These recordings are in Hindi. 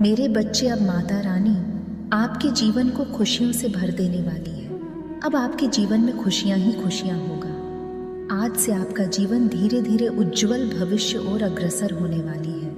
मेरे बच्चे, अब माता रानी आपके जीवन को खुशियों से भर देने वाली है। अब आपके जीवन में खुशियां ही खुशियां होगा। आज से आपका जीवन धीरे धीरे उज्जवल भविष्य और अग्रसर होने वाली है।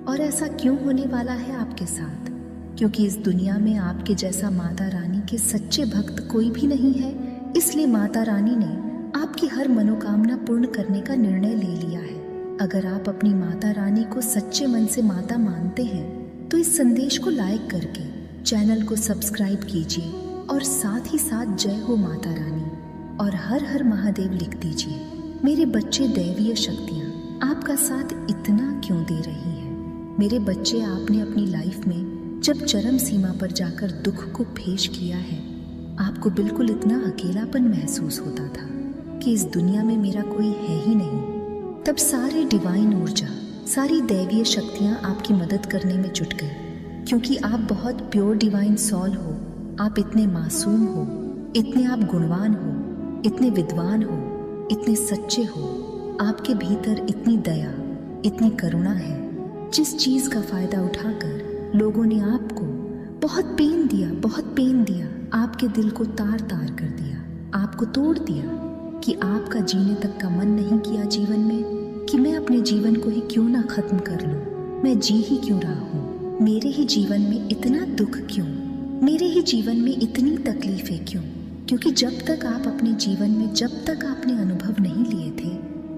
और ऐसा क्यों होने वाला है आपके साथ? क्योंकि इस दुनिया में आपके जैसा माता रानी के सच्चे भक्त कोई भी नहीं है। इसलिए माता रानी ने आपकी हर मनोकामना पूर्ण करने का निर्णय ले लिया है। अगर आप अपनी माता रानी को सच्चे मन से माता मानते हैं तो इस संदेश को लाइक करके चैनल को सब्सक्राइब कीजिए और साथ ही साथ जय हो माता रानी और हर हर महादेव लिख दीजिए। मेरे बच्चे, दैवीय शक्तियाँ आपका साथ इतना क्यों दे रही है? मेरे बच्चे, आपने अपनी लाइफ में जब चरम सीमा पर जाकर दुख को फेस किया है, आपको बिल्कुल इतना अकेलापन महसूस होता था कि इस दुनिया में मेरा कोई है ही नहीं। तब सारे डिवाइन ऊर्जा, सारी दैवीय शक्तियाँ आपकी मदद करने में जुट गई, क्योंकि आप बहुत प्योर डिवाइन सॉल हो। आप इतने मासूम हो, इतने आप गुणवान हो, इतने विद्वान हो, इतने सच्चे हो। आपके भीतर इतनी दया, इतनी करुणा है, जिस चीज़ का फायदा उठाकर लोगों ने आपको बहुत पेन दिया, बहुत पेन दिया, आपके दिल को तार तार कर दिया, आपको तोड़ दिया कि आपका जीने तक का मन नहीं किया जीवन में कि मैं अपने जीवन को ही क्यों ना खत्म कर लूं, मैं जी ही क्यों रहा हूँ, मेरे ही जीवन में इतना दुख क्यों, मेरे ही जीवन में इतनी तकलीफें क्यों? क्योंकि जब तक आप अपने जीवन में, जब तक आपने अनुभव नहीं लिए थे,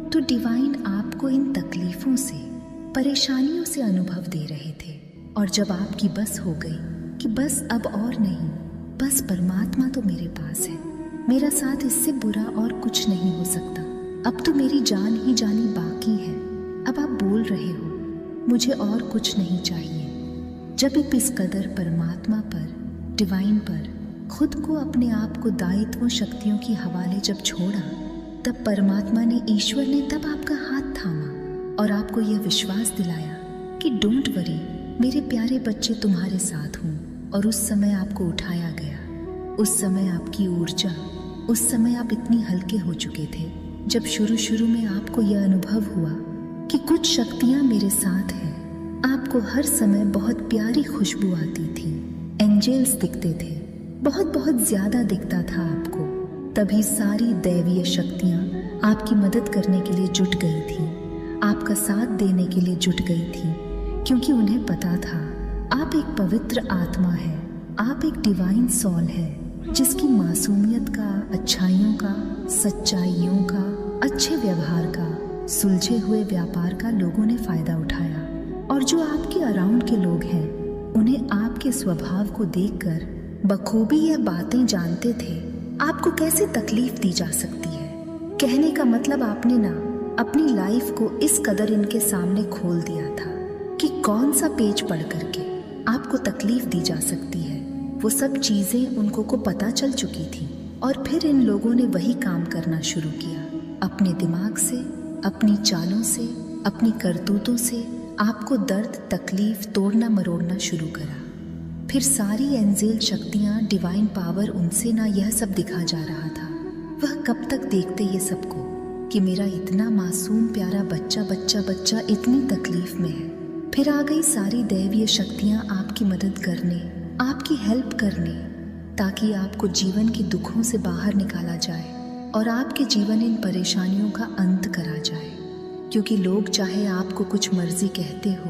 तो डिवाइन आपको इन तकलीफों से, परेशानियों से अनुभव दे रहे थे। और जब आपकी बस हो गई कि बस अब और नहीं, बस परमात्मा तो मेरे पास है, मेरा साथ इससे बुरा और कुछ नहीं हो सकता, अब तो मेरी जान ही जानी बाकी है, अब आप बोल रहे हो मुझे और कुछ नहीं चाहिए। जब आप इस कदर परमात्मा पर, डिवाइन पर खुद को, अपने आप को दायित्व शक्तियों की हवाले जब छोड़ा, तब परमात्मा ने, ईश्वर ने तब आपका हाथ थामा और आपको यह विश्वास दिलाया कि डोंट वरी, मेरे प्यारे बच्चे, तुम्हारे साथ हूँ। और उस समय आपको उठाया गया, उस समय आपकी ऊर्जा, उस समय आप इतनी हल्के हो चुके थे जब शुरू में आपको यह अनुभव हुआ कि कुछ शक्तियाँ मेरे साथ हैं। आपको हर समय बहुत प्यारी खुशबू आती थी, एंजल्स दिखते थे, बहुत बहुत ज्यादा दिखता था आपको। तभी सारी दैवीय शक्तियाँ आपकी मदद करने के लिए जुट गई थी, आपका साथ देने के लिए जुट गई थी, क्योंकि उन्हें पता था आप एक पवित्र आत्मा है, आप एक डिवाइन सॉल है, जिसकी मासूमियत का, अच्छाइयों का, सच्चाइयों का, अच्छे व्यवहार का, सुलझे हुए व्यापार का लोगों ने फायदा उठाया। और जो आपके अराउंड के लोग हैं, उन्हें आपके स्वभाव को देखकर बखूबी यह बातें जानते थे आपको कैसे तकलीफ दी जा सकती है। कहने का मतलब, आपने ना अपनी लाइफ को इस कदर इनके सामने खोल दिया था कि कौन सा पेज पढ़ करके आपको तकलीफ दी जा सकती है, वो सब चीजें उनको को पता चल चुकी थी। और फिर इन लोगों ने वही काम करना शुरू किया, अपने दिमाग से, अपनी चालों से, अपनी करतूतों से आपको दर्द, तकलीफ, तोड़ना मरोड़ना शुरू करा। फिर सारी एंजेल शक्तियाँ, डिवाइन पावर उनसे ना यह सब दिखा जा रहा था। वह कब तक देखते ये सबको कि मेरा इतना मासूम प्यारा बच्चा बच्चा बच्चा इतनी तकलीफ में है। फिर आ गई सारी दैवीय शक्तियाँ आपकी मदद करने, आपकी हेल्प करने, ताकि आपको जीवन के दुखों से बाहर निकाला जाए और आपके जीवन इन परेशानियों का अंत करा जाए। क्योंकि लोग चाहे आपको कुछ मर्जी कहते हो,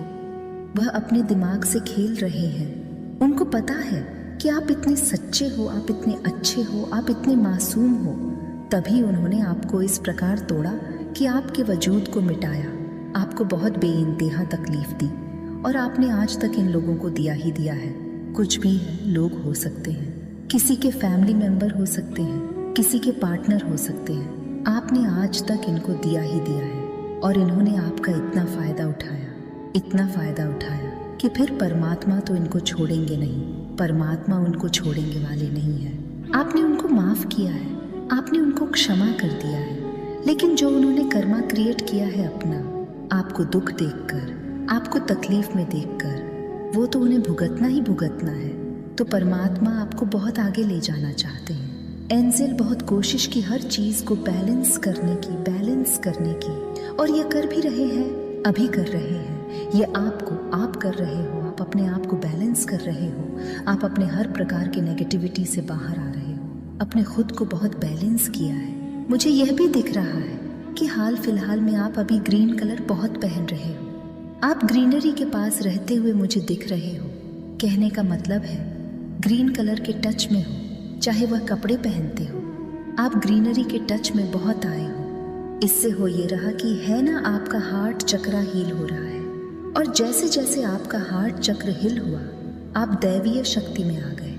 वह अपने दिमाग से खेल रहे हैं। उनको पता है कि आप इतने सच्चे हो, आप इतने अच्छे हो, आप इतने मासूम हो, तभी उन्होंने आपको इस प्रकार तोड़ा कि आपके वजूद को मिटाया, आपको बहुत बेइंतहा तकलीफ दी। और आपने आज तक इन लोगों को दिया ही दिया है। कुछ भी है, लोग हो सकते हैं, किसी के फैमिली मेंबर हो सकते हैं, किसी के पार्टनर हो सकते हैं, आपने आज तक इनको दिया ही दिया है। और इन्होंने आपका इतना फ़ायदा उठाया, इतना फ़ायदा उठाया कि फिर परमात्मा तो इनको छोड़ेंगे नहीं, परमात्मा उनको छोड़ेंगे वाले नहीं है। आपने उनको माफ़ किया है, आपने उनको क्षमा कर दिया है, लेकिन जो उन्होंने कर्मा क्रिएट किया है अपना, आपको दुख देखकर, आपको तकलीफ में देखकर, वो तो उन्हें भुगतना ही भुगतना है। तो परमात्मा आपको बहुत आगे ले जाना चाहते हैं। एंजेल बहुत कोशिश की हर चीज़ को बैलेंस करने की, और ये कर भी रहे हैं, अभी कर रहे हैं। ये आपको, आप कर रहे हो, आप अपने आप को बैलेंस कर रहे हो, आप अपने हर प्रकार के नेगेटिविटी से बाहर आ रहे हो, अपने खुद को बहुत बैलेंस किया है। मुझे यह भी दिख रहा है कि हाल फिलहाल में आप अभी ग्रीन कलर बहुत पहन रहे हो। आप ग्रीनरी के पास रहते हुए मुझे दिख रहे हो। कहने का मतलब है ग्रीन कलर के टच में हो, चाहे वह कपड़े पहनते हो, आप ग्रीनरी के टच में बहुत आए हो। इससे हो ये रहा कि है ना आपका हार्ट चक्र हील हो रहा है, और जैसे जैसे आपका हार्ट चक्र हिल हुआ आप दैवीय शक्ति में आ गए,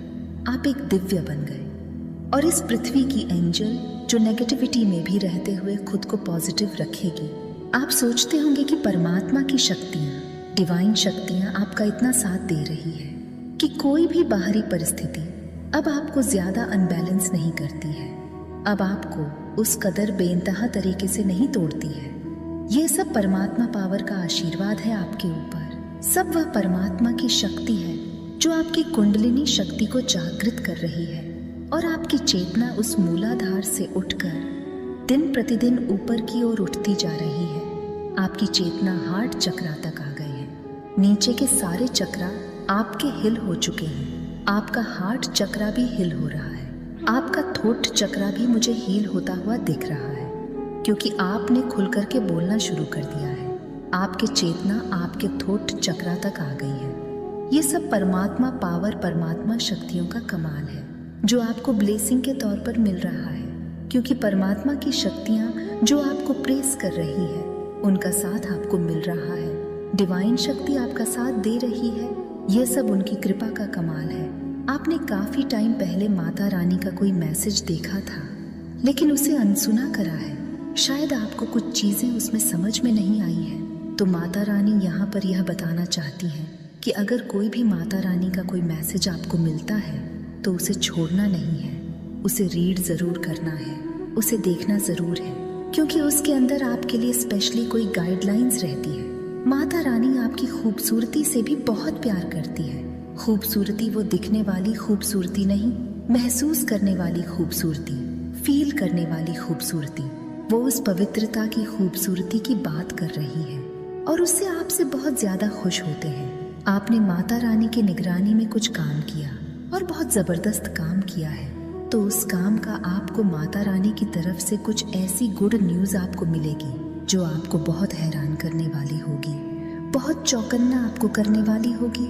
आप एक दिव्य बन गए। और इस पृथ्वी की एंजल जो नेगेटिविटी में भी रहते हुए खुद को पॉजिटिव रखेगी। आप सोचते होंगे कि परमात्मा की शक्तियाँ, डिवाइन शक्तियाँ आपका इतना साथ दे रही है कि कोई भी बाहरी परिस्थिति अब आपको ज्यादा अनबैलेंस नहीं करती है, अब आपको उस कदर बेइंतहा तरीके से नहीं तोड़ती है। ये सब परमात्मा पावर का आशीर्वाद है आपके ऊपर। सब वह परमात्मा की शक्ति है जो आपकी कुंडलिनी शक्ति को जागृत कर रही है, और आपकी चेतना उस मूलाधार से उठकर दिन प्रतिदिन ऊपर की ओर उठती जा रही है। आपकी चेतना हार्ट चक्रा तक आ गई है। नीचे के सारे चक्रा आपके हिल हो चुके हैं। आपका हार्ट चक्रा भी हिल हो रहा है। आपका थोट चक्रा भी मुझे हील होता हुआ दिख रहा है, क्योंकि आपने खुल करके बोलना शुरू कर दिया है। आपकी चेतना आपके थोट चक्रा तक आ गई है। ये सब परमात्मा पावर, परमात्मा शक्तियों का कमाल है जो आपको ब्लेसिंग के तौर पर मिल रहा है, क्योंकि परमात्मा की शक्तियाँ जो आपको प्रेस कर रही है उनका साथ आपको मिल रहा है। डिवाइन शक्ति आपका साथ दे रही है। यह सब उनकी कृपा का कमाल है। आपने काफी टाइम पहले माता रानी का कोई मैसेज देखा था, लेकिन उसे अनसुना करा है। शायद आपको कुछ चीजें उसमें समझ में नहीं आई है, तो माता रानी यहाँ पर यह बताना चाहती हैं कि अगर कोई भी माता रानी का कोई मैसेज आपको मिलता है तो उसे छोड़ना नहीं है, उसे रीड जरूर करना है, उसे देखना जरूर है, क्योंकि उसके अंदर आपके लिए स्पेशली कोई गाइडलाइंस रहती है। माता रानी आपकी खूबसूरती से भी बहुत प्यार करती है। खूबसूरती वो दिखने वाली खूबसूरती नहीं, महसूस करने वाली खूबसूरती, फील करने वाली खूबसूरती। वो उस पवित्रता की खूबसूरती की बात कर रही है और उससे आपसे बहुत ज्यादा खुश होते हैं। आपने माता रानी की निगरानी में कुछ काम किया और बहुत जबरदस्त काम किया है, तो उस काम का आपको माता रानी की तरफ से कुछ ऐसी गुड न्यूज आपको मिलेगी जो आपको बहुत हैरान करने वाली होगी, बहुत चौकन्ना आपको करने वाली होगी।